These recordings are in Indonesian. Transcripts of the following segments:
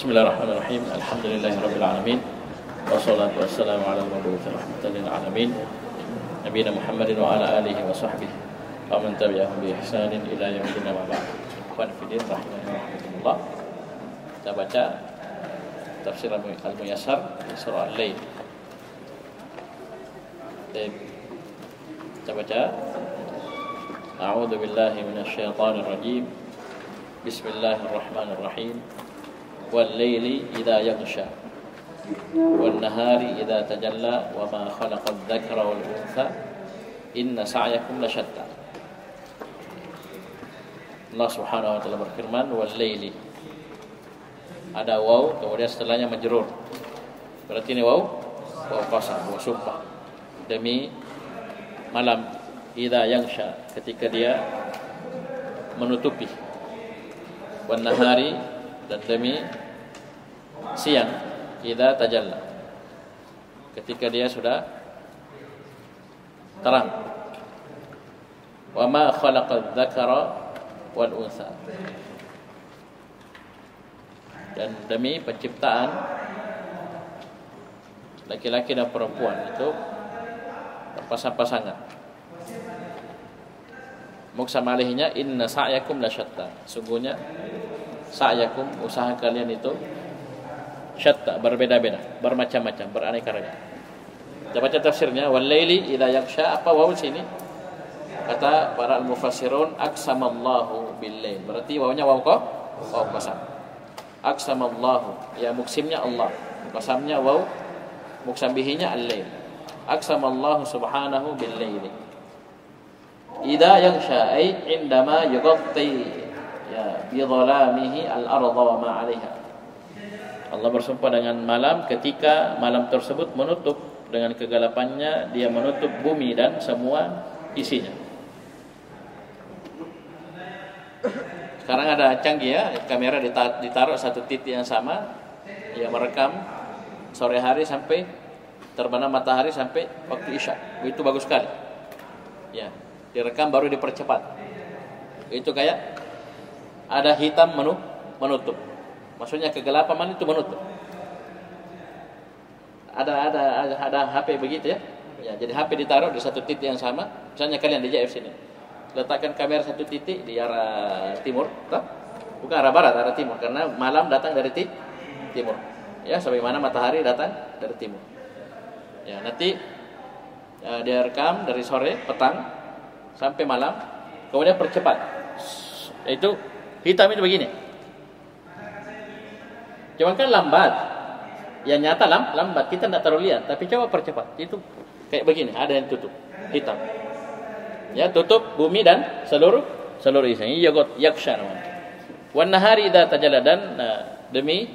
Bismillahirrahmanirrahim. Alhamdulillahirabbil alamin. Wassalatu wassalamu ala al-mab'uts rahmatan lil alamin. Nabiyina Muhammadin wa ala alihi wa sahbihi wa man tabi'ahum bi ihsanin ila yaumil qiyamah wa ba'd. Ikhwan fillah rahimahumullah. Kita baca tafsir Al-Muyassar surah Al-Lail. Kita baca A'udzu billahi minasyaitonir rajim. Bismillahirrahmanirrahim. Wal-laili idza yaghsha wan-nahari idza tajalla wa ma khalaqadz dzakara wal untha inna sa'yakum lasyatta. Allah Subhanahu wa taala berfirman wal-laili. Ada waw kemudian setelahnya majrur. Berarti ini waw qasam, waw sumpah. Demi malam idza yaghsha, ketika dia menutupi. Wan-nahari, dan demi siang idza tajalla, ketika dia sudah terang. Wa ma khalaqadz dzakara wal untha, dan demi penciptaan laki-laki dan perempuan itu berpasang-pasangan. Muqsam alaihinya inna sa'yakum lasyatta, sungguhnya sa'yakum, usaha kalian itu syatta, berbeda-beda, bermacam-macam, beraneka ragam. Kita baca tafsirnya wal-laili idza yaghsha. Apa waw sini? Kata para al-mufassirun aqsamallahu bil-lail. Berarti wawnya waw qasam. Aqsamallahu, ya muksimnya Allah, qasamnya waw, muksam bihinya al-lail. Aqsamallahu subhanahu bil-laili. Idza yaghsha ay indama yughatti ya bi dhalamihi al-ardha wa ma 'alaiha. Allah bersumpah dengan malam ketika malam tersebut menutup, dengan kegelapannya dia menutup bumi dan semua isinya. Sekarang ada canggih ya, kamera ditaruh satu titik yang sama, yang merekam sore hari sampai terbenam matahari sampai waktu isya. Itu bagus sekali. Ya, direkam baru dipercepat. Itu kayak ada hitam menutup. Maksudnya kegelapan itu menutup. Ada HP begitu ya. Ya, jadi HP ditaruh di satu titik yang sama. Misalnya kalian di JF sini. Letakkan kamera satu titik di arah timur, bukan arah barat, arah timur, karena malam datang dari timur. Ya, sebagaimana matahari datang dari timur. Ya, nanti dia rekam dari sore, petang sampai malam, kemudian percepat. Itu hitam itu begini. Cuman kan lambat. Yang nyata lambat, kita tidak terlalu lihat, tapi coba percepat. Itu kayak begini, ada yang tutup, hitam. Ya, tutup bumi dan seluruh isinya. Yaghsha namanya. Wan nahari idza tajalla, dan demi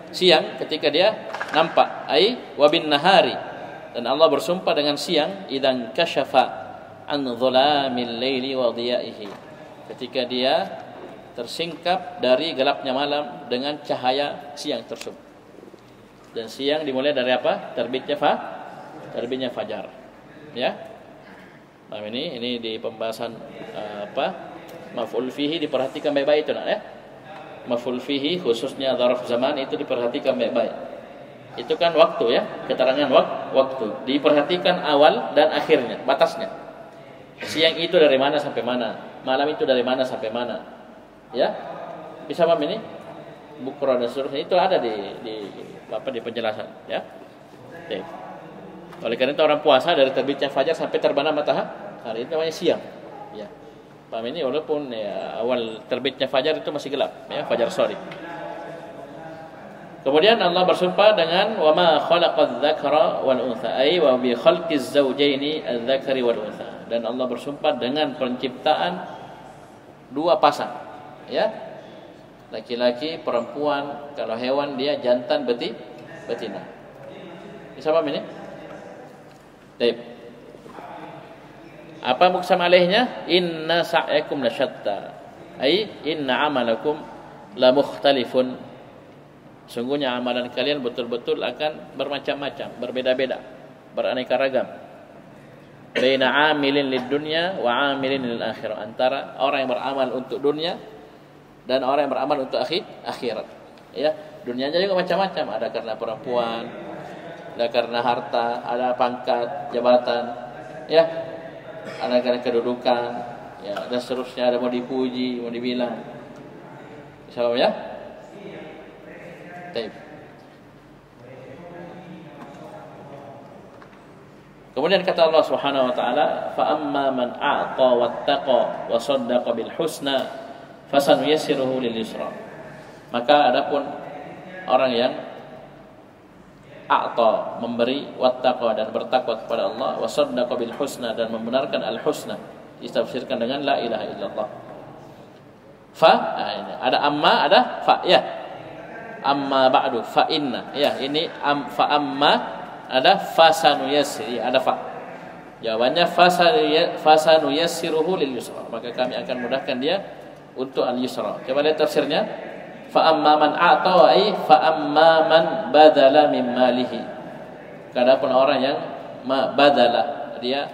siang ketika dia nampak. Ai wa bin nahari, dan Allah bersumpah dengan siang idzan kasyafa an dhulamil laili wa dhiyaihi, ketika dia tersingkap dari gelapnya malam dengan cahaya siang tersebut. Dan siang dimulai dari apa? Terbitnya fajar. Ya. Nah, ini di pembahasan maf'ul fihi diperhatikan baik-baik itu nak ya. Maf'ul fihi khususnya dzaraf zaman itu diperhatikan baik-baik. Itu kan waktu ya, keterangan waktu. Diperhatikan awal dan akhirnya, batasnya. Siang itu dari mana sampai mana? Malam itu dari mana sampai mana? Ya, bisa paham ini? Bukra dan seterusnya itu ada di penjelasan. Ya. Oke. Oleh karena itu orang puasa dari terbitnya fajar sampai terbenam matahari itu namanya siang. Ya. Paham ini? Walaupun ya, awal terbitnya fajar itu masih gelap, ya, fajar sore. Kemudian Allah bersumpah dengan wa ma khalaqadz dzakara wal untha, ay wa bi khalqiz zawjaini adz-dzakari wal untha. Dan Allah bersumpah dengan penciptaan dua pasang. Ya, laki-laki, perempuan. Kalau hewan dia jantan betina. Bisa paham ini? Baik. Apa muqsam alaihnya? Inna sa'yakum lasyatta, ai inna amalakum la mukhtalifun. Sungguhnya amalan kalian betul-betul akan bermacam-macam, berbeda-beda, beraneka ragam. Baina amilin lid dunya wa amilin lil akhirah, antara orang yang beramal untuk dunia dan orang yang beramal untuk akhirat. Ya, Dunianya juga macam-macam, ada karena perempuan, ada karena harta, ada pangkat, jabatan, ya, ada karena kedudukan, ya, dan seterusnya, ada mau dipuji, mau dibilang. Insyaallah ya. Baik. Kemudian kata Allah Subhanahu wa taala, "Fa amma man a'ta wattaqa wa saddaqa bil husna fasanuyassiruhu lil yusra." Maka adapun orang yang a'ta, memberi, wattaqa, dan bertakwa kepada Allah, wa saddaqa bil husna, dan membenarkan al husna, ditafsirkan dengan la ilaha illallah. Fa, ada amma, ada fa, ya. Amma ba'du fa inna, ya, ini fa amma, ada fasanuyassir, ada fa. Jawabannya fasanuyassiruhu lil yusra. Maka kami akan mudahkan dia untuk al yusra. Coba lihat tafsirnya. Fa amma man a'ta ay fa amma man badala min malihi. Adapun orang yang badala, dia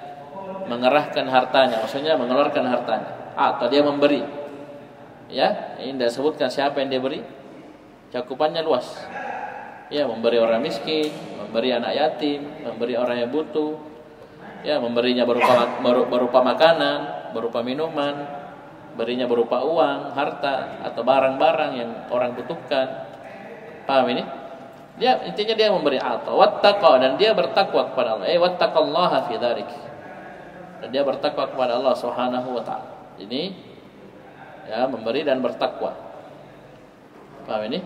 mengerahkan hartanya, maksudnya mengeluarkan hartanya. Atau dia memberi. Ya, ini tidak sebutkan siapa yang dia beri. Cakupannya luas. Ya, memberi orang miskin, memberi anak yatim, memberi orang yang butuh, ya, memberinya berupa makanan, berupa minuman, berinya berupa uang, harta, atau barang-barang yang orang butuhkan. Paham ini? Dia intinya dia memberi atau wattaqa, dan dia bertakwa kepada Allah. Wattaqallaha fi dzalik. Dan dia bertakwa kepada Allah Subhanahu wa taala. Ini ya, memberi dan bertakwa. Paham ini?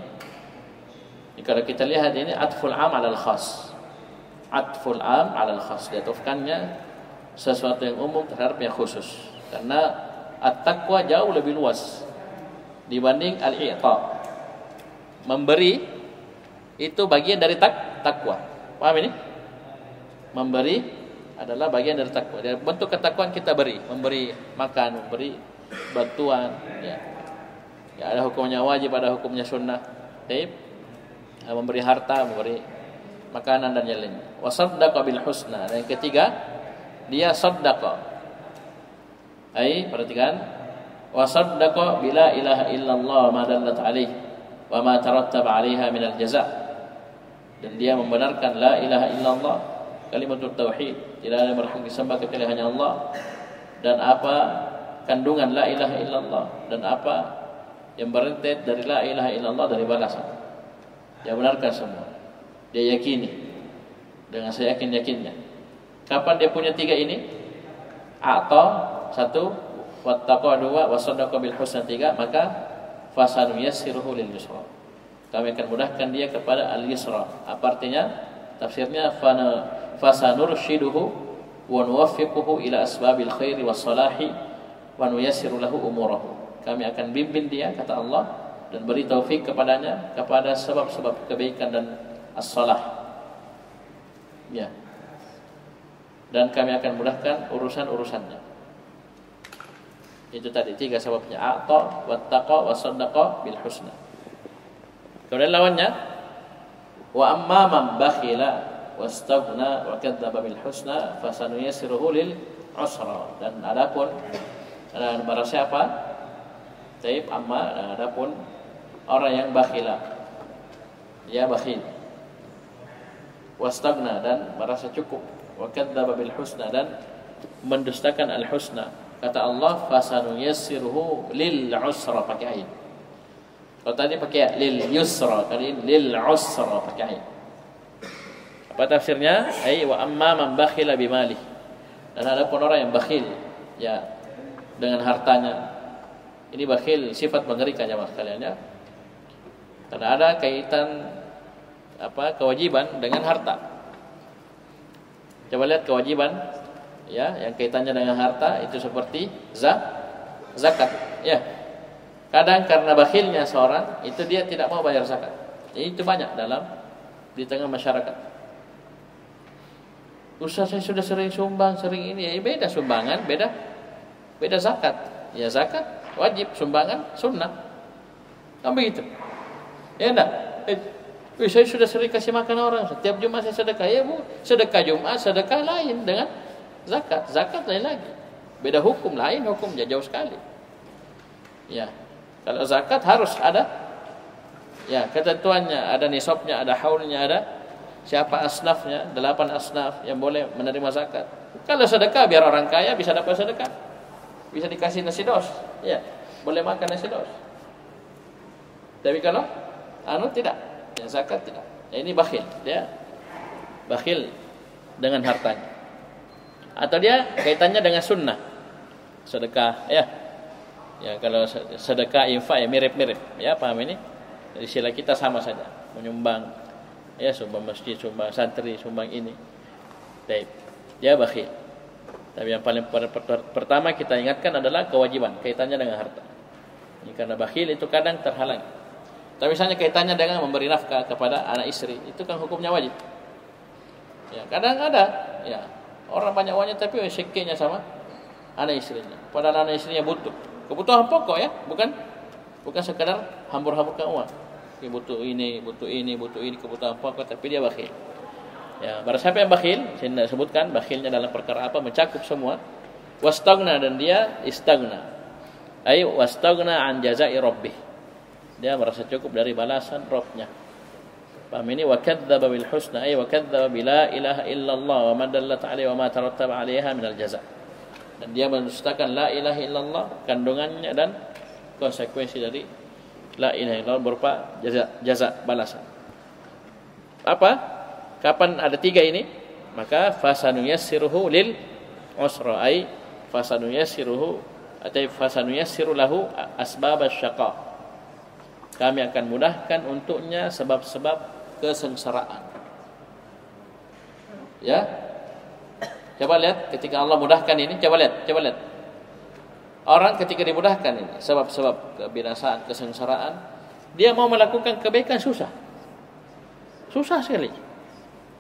Kalau kita lihat ini atful am 'alal khas. Atful am 'alal khas, diatufkannya sesuatu yang umum terhadap yang khusus. Karena at-taqwa jauh lebih luas dibanding al-i'ta. Memberi itu bagian dari takwa. Paham ini? Memberi adalah bagian dari takwa. Dari bentuk ketakwaan kita beri, memberi makan, memberi bantuan, ya. Ya, ada hukumnya wajib, ada hukumnya sunnah. Baik. Memberi harta, memberi makanan dan yang lainnya. Wa saddaqa bil husna. Dan yang ketiga, dia saddaqa. Perhatikan, wa saddaqa bila ilaha illallah ma dallat alaih wa ma tarattaba 'alaiha min al jaza'. Dan dia membenarkan la ilaha illallah, kalimatut tauhid, tidak ada yang berhak disembah kecuali hanya Allah, dan apa kandungan la ilaha illallah, dan apa yang berentet dari la ilaha illallah dari balasan. Dia benarkan semua. Dia yakini dengan seyakin-yakinnya. Kapan dia punya tiga ini? Atau satu, wattaqa dua, wasaddaqa bil husna tiga, maka fasanuyassiruhu lil yusra. Kami akan mudahkan dia kepada al yusra. Apa artinya? Tafsirnya fasanurshiduhu wa nuwaffiquhu ila asbabil khairi was salahi wa nuyassiru lahu umurahu. Kami akan bimbing dia, kata Allah, dan beri taufik kepadanya kepada sebab-sebab kebaikan dan as-salah. Ya. Dan kami akan mudahkan urusan-urusannya. Itu tadi tiga sebabnya: a'ta, wattaqa, wasaddaqa bil husna. Kemudian lawannya, wa amma man bakhila wastaghna wa kadzdzaba bil husna fasanuyassiruhu lil usra. Dan adapun barang siapa? Taib amma, adapun orang yang bakhila, dia bakhil, wastagna, dan merasa cukup, wa kadzdzaba bil husna, dan mendustakan al husna. Kata Allah, fasanuyassiruhu lil usra, pakai ain. Kalau tadi pakai lil yusra, kali ini lil usra, pakai ain. Apa tafsirnya? Wa amma man bakhila bimali. Dan ada pun orang yang bakhil, ya, dengan hartanya. Ini bakhil sifat mengerikan, jemaah sekalian, ya. Karena ada kaitan kewajiban dengan harta. Coba lihat kewajiban, ya, yang kaitannya dengan harta itu seperti zakat, ya. Kadang karena bakhilnya seorang itu dia tidak mau bayar zakat. Itu banyak di tengah masyarakat. Ustaz, saya sudah sering sumbang, sering ini, ya, beda sumbangan, beda zakat. Ya, zakat wajib, sumbangan sunnah. Kan begitu. Ya enggak? Saya sudah sering kasih makan orang, setiap Jumat saya sedekah. Ya Bu, sedekah Jumat, sedekah lain dengan zakat. Zakat lain lagi. Beda hukum, lain hukumnya jauh sekali. Ya. Kalau zakat harus ada Ya, ketentuannya ada nisabnya, ada haulnya, ada siapa asnafnya, 8 asnaf yang boleh menerima zakat. Kalau sedekah biar orang kaya bisa dapat sedekah. Bisa dikasih nasi dos. Ya, boleh makan nasi dos. Tapi kalau tidak, ya zakat tidak. Ya, ini bakhil, dia bakhil dengan hartanya. Atau dia kaitannya dengan sunnah. Sedekah, ya. Ya, kalau sedekah infak ya mirip-mirip. Ya, paham ini? Jadi sila kita sama saja, menyumbang, ya, sumbang masjid, sumbang santri, sumbang ini. Baik, dia bakhil. Tapi yang paling pertama kita ingatkan adalah kewajiban, kaitannya dengan harta. Ini karena bakhil itu kadang terhalang. Tapi misalnya kaitannya dengan memberi nafkah kepada anak istri, itu kan hukumnya wajib. Ya, kadang ada, ya, orang banyak uangnya tapi sekenya sama anak istrinya. Padahal anak istrinya butuh. Kebutuhan pokok, ya, bukan sekadar hambur-hamburkan uang. Dia butuh ini, kebutuhan pokok, tapi dia bakhil. Ya, barang siapa yang bakhil, saya tidak sebutkan bakhilnya dalam perkara apa, mencakup semua. Wastagna, dan dia istagna. Ay wastagna an jazai rabbih. Dia merasa cukup dari balasan Rabbnya. Paham ini? Wa kadzdzaba bil husna, ay wa kadzdzaba bila ilaha illallah wa ma dallat alaihi wa ma tarattaba 'alaiha minal jaza. Dan dia mendustakan la ilaha illallah, kandungannya dan konsekuensi dari la ilaha illallah berupa jaza balasan. Apa? Kapan ada 3 ini? Maka fasanuyassiruhu lil usra, ay fasanuyassiruhu atau fasanuyassiru lahu asbab asyaqa. Kami akan mudahkan untuknya sebab-sebab kesengsaraan. Ya. Coba lihat ketika Allah mudahkan ini, coba lihat. Orang ketika dimudahkan ini sebab-sebab kebinasaan, kesengsaraan, dia mau melakukan kebaikan susah. Susah sekali.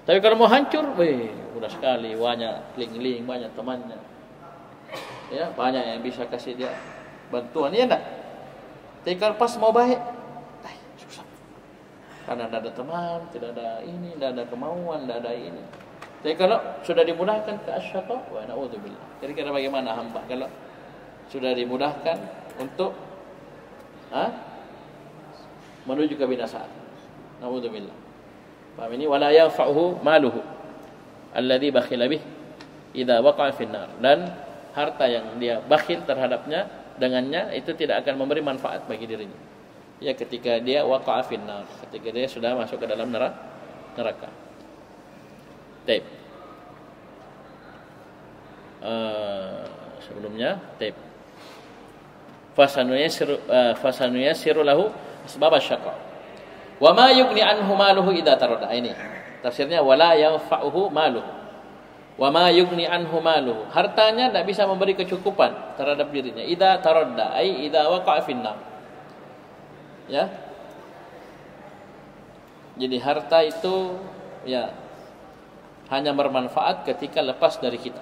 Tapi kalau mau hancur, mudah sekali, banyak kling-kling, banyak temannya. Ya, banyak yang bisa kasih dia bantuan, ya enggak? Tapi kalau pas mau baik, susah. Karena tidak ada teman, tidak ada ini, tidak ada kemauan, tidak ada ini. Tapi kalau sudah dimudahkan ke asyaqa, wa na'udzubillah. Kira-kira bagaimana hamba kalau sudah dimudahkan untuk menuju kebinasaan? Na'udzubillah. Paham ini? Wala yanfa'uhu maluhu alladhi bakhila bih idza waqa'a fin nar. Dan harta yang dia bakhil terhadapnya dengannya itu tidak akan memberi manfaat bagi dirinya. Ya, ketika dia waqa'a fin nar, ketika dia sudah masuk ke dalam neraka. Taib. Sebelumnya taib. Fasanuyassiru lahu asbab asyaqa. Wa ma yughni anhu maluhu idza taradda. Ini tafsirnya wala yanfa'uhu maluhu. Wa ma yughni anhu maluhu. Hartanya tidak bisa memberi kecukupan terhadap dirinya. Idza taradda, ai idza waqa'a fin nar. Ya. Jadi harta itu ya hanya bermanfaat ketika lepas dari kita.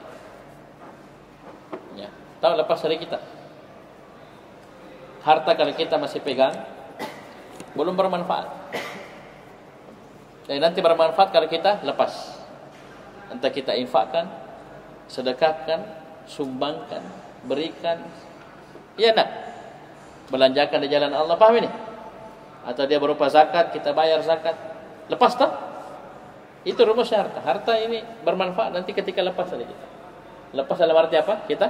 Ya, tahu lepas dari kita. Harta kalau kita masih pegang belum bermanfaat. Dan nanti bermanfaat kalau kita lepas. Entah kita infakkan, sedekahkan, sumbangkan, berikan. Iya enggak? Belanjakan di jalan Allah, paham ini? Atau dia berupa zakat, kita bayar zakat. Lepas tak? Itu rumusnya harta. Harta ini bermanfaat nanti ketika lepas dari kita. Lepas dalam arti apa? Kita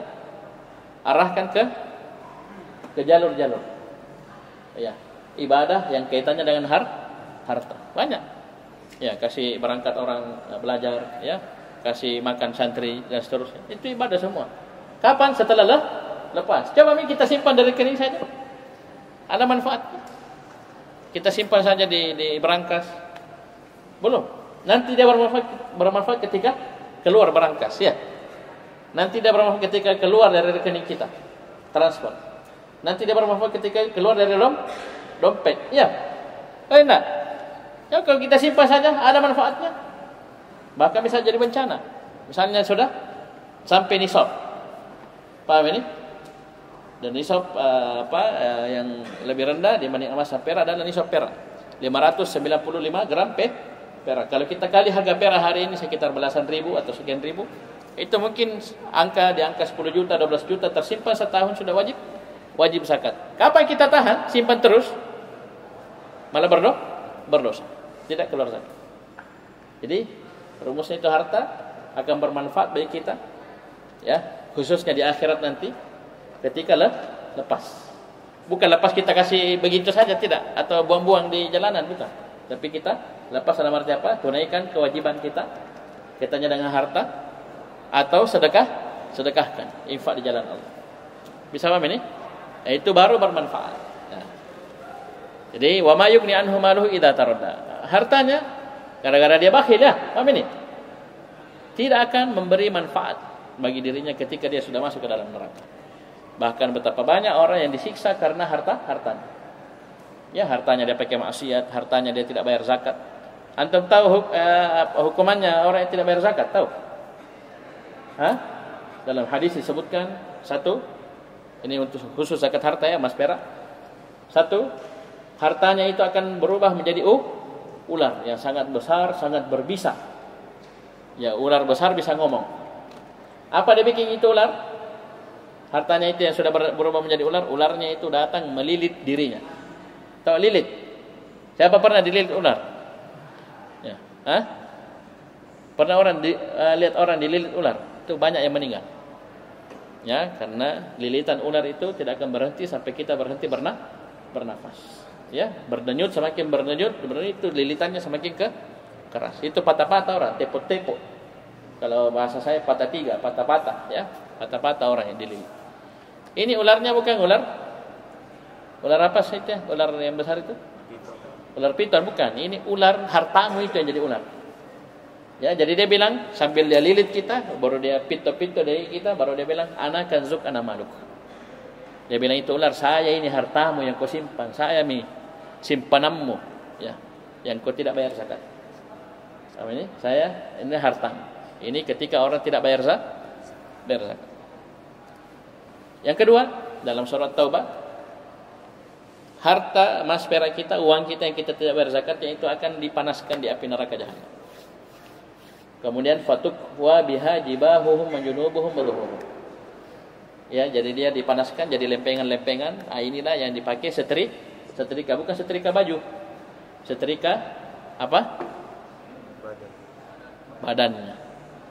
arahkan ke jalur-jalur. Ya, ibadah yang kaitannya dengan harta. Banyak. Ya, kasih berangkat orang belajar, ya, kasih makan santri dan seterusnya. Itu ibadah semua. Kapan? Setelah lepas. Coba kita simpan dari rekening saja. Ada manfaatnya. Kita simpan saja di berangkas. Belum. Nanti dia bermanfaat ketika keluar berangkas, ya. Nanti dia bermanfaat ketika keluar dari rekening kita, transfer. Nanti dia bermanfaat ketika keluar dari dompet, ya. Enak. Ya, kalau kita simpan saja ada manfaatnya. Bahkan bisa jadi bencana. Misalnya sudah sampai nisab. Paham ini? Dan nisab yang lebih rendah dibanding emas dan perak adalah nisab perak. 595 gram perak. Kalau kita kali harga perak hari ini sekitar belasan ribu atau sekian ribu, itu mungkin di angka 10 juta, 12 juta tersimpan setahun sudah wajib zakat. Kapan kita tahan? Simpan terus. malah berdosa. Tidak keluar zakat. Jadi rumusnya itu harta akan bermanfaat bagi kita, ya, khususnya di akhirat nanti ketika lepas. Bukan lepas kita kasih begitu saja, tidak, atau buang-buang di jalanan, bukan. Tapi kita lepas dalam arti apa? Tunaikan kewajiban kita, kitanya dengan harta, atau sedekahkan, infak di jalan Allah. Bisa paham ini? Itu baru bermanfaat. Nah. Jadi wa ma yughni anhu maluhu idza taradda. Hartanya gara-gara dia bakhil, ya, paham ini? Tidak akan memberi manfaat bagi dirinya ketika dia sudah masuk ke dalam neraka. Bahkan betapa banyak orang yang disiksa karena hartanya. Ya, hartanya dia pakai maksiat, hartanya dia tidak bayar zakat. Antum tahu hukumannya orang yang tidak bayar zakat, tahu? Dalam hadis disebutkan, satu, ini untuk khusus zakat harta, ya, emas perak. Satu, hartanya itu akan berubah menjadi ular yang sangat besar, sangat berbisa. Ya, ular besar bisa ngomong. Apa dia bikin itu ular? Hartanya itu yang sudah berubah menjadi ular, ularnya itu datang melilit dirinya. Tahu lilit? Siapa pernah dililit ular? Ya. Pernah lihat orang dililit ular? Itu banyak yang meninggal. Ya, karena lilitan ular itu tidak akan berhenti sampai kita berhenti bernafas. Ya, berdenyut, semakin berdenyut, itu lilitannya semakin keras. Itu patah-patah orang, tepuk-tepuk. Kalau bahasa saya patah-patah, ya. Patah-patah orang yang dililit. Ini ularnya bukan ular apa sih itu? Ular yang besar itu? Ular piton bukan. Ini ular hartamu itu yang jadi ular. Ya, jadi dia bilang sambil dia lilit kita, baru dia pintu-pintu dari kita, baru dia bilang ana kanzuk ana maluk. Dia bilang itu ular, saya ini hartamu yang kau simpan, saya simpananmu, ya, yang kau tidak bayar zakat. Sama ini, saya ini hartamu. Ini ketika orang tidak bayar zakat. Yang kedua, dalam surat Taubah, harta emas perak kita, uang kita yang kita tidak bayar zakatnya itu akan dipanaskan di api neraka jahanam. Kemudian fatukwa biha jibahuhum wa junubuhum wa dhuhurum. Ya, jadi dia dipanaskan jadi lempengan-lempengan. Inilah yang dipakai setrika, bukan setrika baju. Setrika apa? Badannya,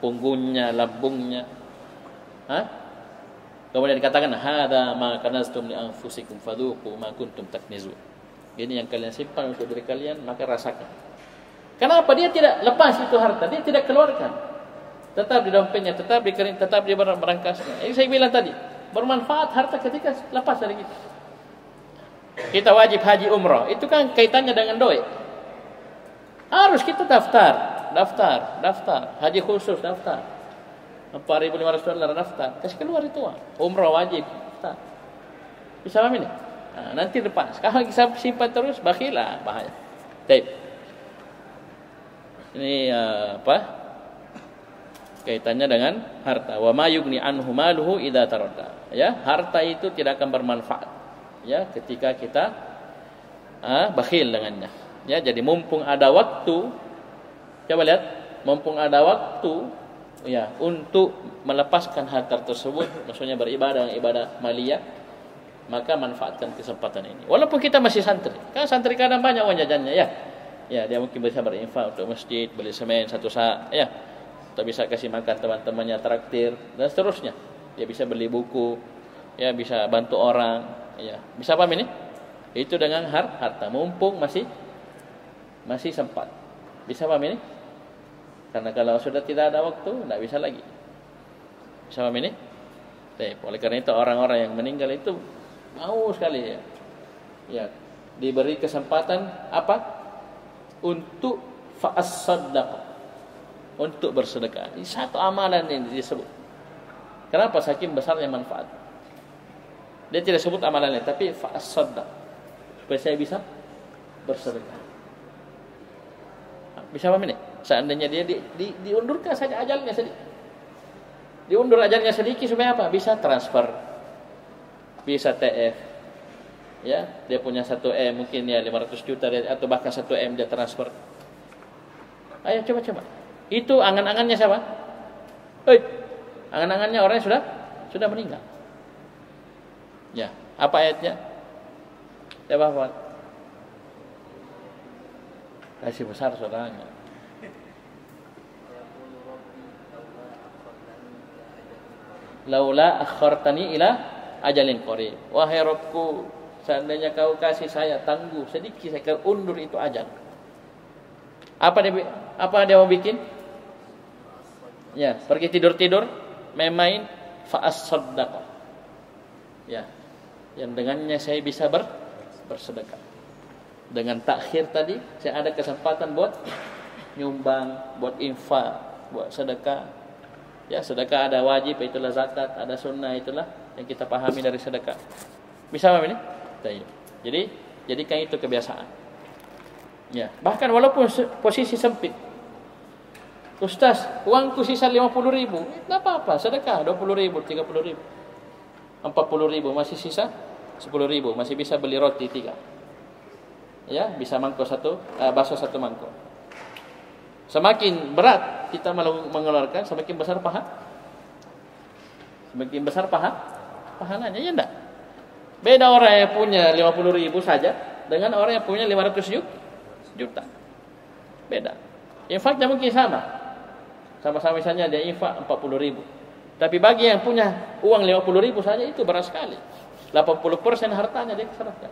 punggungnya, lambungnya. Kemudian dikatakan hadza ma kanastum li anfusikum fadhuqu ma kuntum taknizun. Ini yang kalian simpan untuk diri kalian, maka rasakan. Kenapa dia tidak lepas itu harta? Dia tidak keluarkan. Tetap di dompetnya, tetap di kering, tetap di berangkasnya. Ini saya bilang tadi, bermanfaat harta ketika lepas dari kita. Kita wajib haji umrah, itu kan kaitannya dengan doi. Harus kita daftar. Haji khusus daftar. $4.500 daftar, kasih keluar itu uang. Umrah wajib daftar. Bisa paham ini? Nah, nanti lepas. Kalau kita simpan terus, bakhilah, bahaya. Baik. Ini kaitannya dengan harta. Wa ma yughni anhu maluhu idza taradda. Ya, harta itu tidak akan bermanfaat. Ya, ketika kita bakhil dengannya. Ya, jadi mumpung ada waktu, coba lihat, mumpung ada waktu, ya, untuk melepaskan harta tersebut, maksudnya beribadah maliyah, maka manfaatkan kesempatan ini. Walaupun kita masih santri, kan santri kadang banyak uang jajannya, ya. Ya, dia mungkin bisa berinfak untuk masjid, beli semen satu sak, ya. Atau bisa kasih makan teman-temannya, traktir dan seterusnya. Dia bisa beli buku, ya, bisa bantu orang, ya. Bisa paham ini? Itu dengan harta, mumpung masih sempat. Bisa paham ini? Karena kalau sudah tidak ada waktu, tidak bisa lagi. Bisa paham ini? Oleh karena itu orang-orang yang meninggal itu mau sekali, ya. Ya, diberi kesempatan apa? Untuk fa'as-saddaqah. Untuk bersedekah. Ini satu amalan yang disebut. Kenapa? Saking besarnya manfaat. Dia tidak sebut amalannya, tapi fa'as-saddaqah. Supaya saya bisa bersedekah. Bisa paham ini? Seandainya dia diundurkan saja ajalnya sedikit. Diundur ajalnya sedikit supaya apa? Bisa transfer. Bisa TF. Ya, dia punya 1M mungkin ya 500 juta atau bahkan 1M dia transfer. Ayo coba. Itu angan-angannya siapa? Angan-angannya orang yang sudah meninggal. Ya, apa ayatnya? Coba hafal. Kasih besar saudaranya. Laula akhartani ila ajalin qarib. Wahai Rabbku, seandainya kau kasih saya tangguh sedikit, saya akan undur itu ajal. Apa dia mau bikin? Ya, pergi tidur-tidur, main-main, fa'as-saddaqah. Ya. Yang dengannya saya bisa bersedekah. Dengan takhir tadi, saya ada kesempatan buat nyumbang, buat infak, buat sedekah. Ya, sedekah ada wajib, itulah zakat, ada sunnah, itulah yang kita pahami dari sedekah. Bisa paham ini? Jadi jadikan itu kebiasaan. Ya, bahkan walaupun posisi sempit. Ustaz, uangku sisa 50.000. Enggak apa-apa, sedekah 20.000, 30.000. 40.000 masih sisa 10.000, masih bisa beli roti 3. Ya, bisa mangkok bakso 1 mangkok. Semakin berat kita mengeluarkan, semakin besar paha. Semakin besar pahalanya, ya enggak? Beda orang yang punya 50.000 saja dengan orang yang punya 500 juta. Beda. Infaknya mungkin sama. Sama-sama misalnya dia infak 40.000. Tapi bagi yang punya uang 50.000 saja itu berat sekali. 80% hartanya dia serahkan.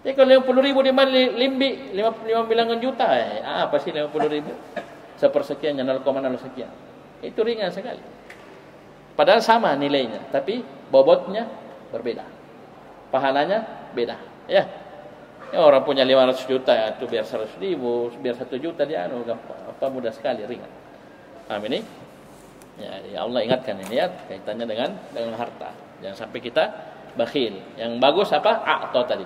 Jadi kalau 50.000 dia limbi 5 bilangan juta, apa sih 50.000? Sepersekiannya 0,0 sekian. Itu ringan sekali. Padahal sama nilainya, tapi bobotnya berbeda. Pahalanya beda. Ya, orang punya 500 juta itu biar 100.000, biar 1 juta dia gampang. Apa mudah sekali, ringan. Paham ini? Ya Allah ingatkan ini ya, kaitannya dengan harta. Jangan sampai kita bakhil. Yang bagus apa? A'ta tadi.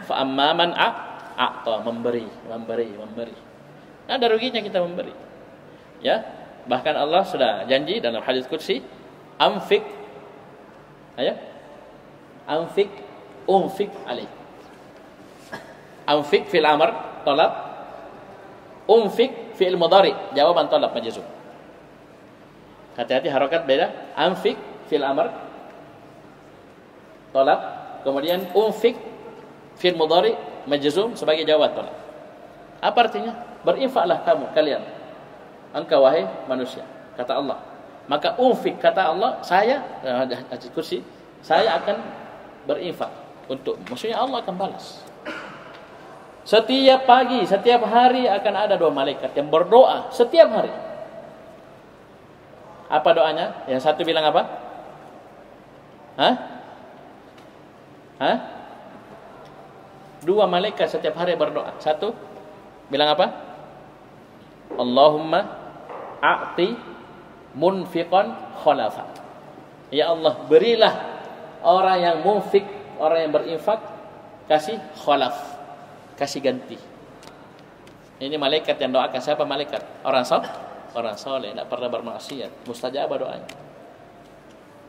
Fa amman a'ta, memberi. Nah, ada ruginya kita memberi. Ya, bahkan Allah sudah janji dalam hadis qudsi, anfik alaih. Anfik fil amr talab, unfik fil mudhari jawaban talab majzum. Hati-hati harokat beda. Anfik fil amr talab, kemudian unfik fil mudhari majzum sebagai jawaban talab. Apa artinya? Berinfaklah kalian, engkau wahai manusia, kata Allah. Maka unfik, kata Allah, saya kursi, saya akan berinfak untuk, maksudnya Allah akan balas. Setiap pagi, setiap hari akan ada 2 malaikat yang berdoa setiap hari. Apa doanya? Yang satu bilang apa? Hah? 2 malaikat setiap hari berdoa. Satu bilang apa? Allahumma a'ti munfiqan khalafa. Ya Allah, berilah orang yang munfik, orang yang berinfak, kasih khalaf, kasih ganti. Ini malaikat yang doakan. Siapa malaikat? Orang soleh, tidak pernah bermaksiat, mustajab doanya.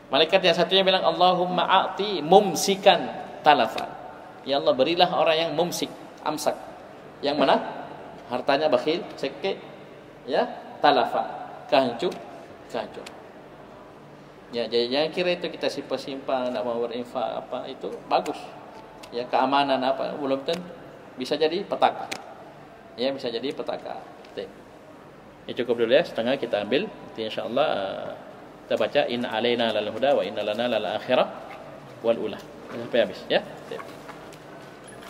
Malaikat yang satunya bilang Allahumma a'ti mumsikan talafa. Ya Allah, berilah orang yang mumsik, amsak. Yang mana? Hartanya bakhil, seke, ya, talafa, kehancur. Ya, jadi jangan kira itu kita simpan, tidak mau berinfak apa itu bagus. Ya, keamanan apa belum tentu, bisa jadi petaka. Ya, bisa jadi petaka. Ya, cukup dulu ya, setengah kita ambil. Nanti insyaallah kita baca inna alaina lal huda wa inna lana lal akhirah wal ula. Sampai habis ya.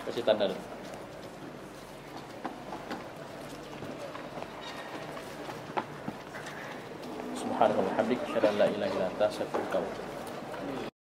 Kasih tanda dulu. Subhanallah wa bihamdihi, asyhadu an la ilaha illa anta, astaghfiruka wa atubu ilaik.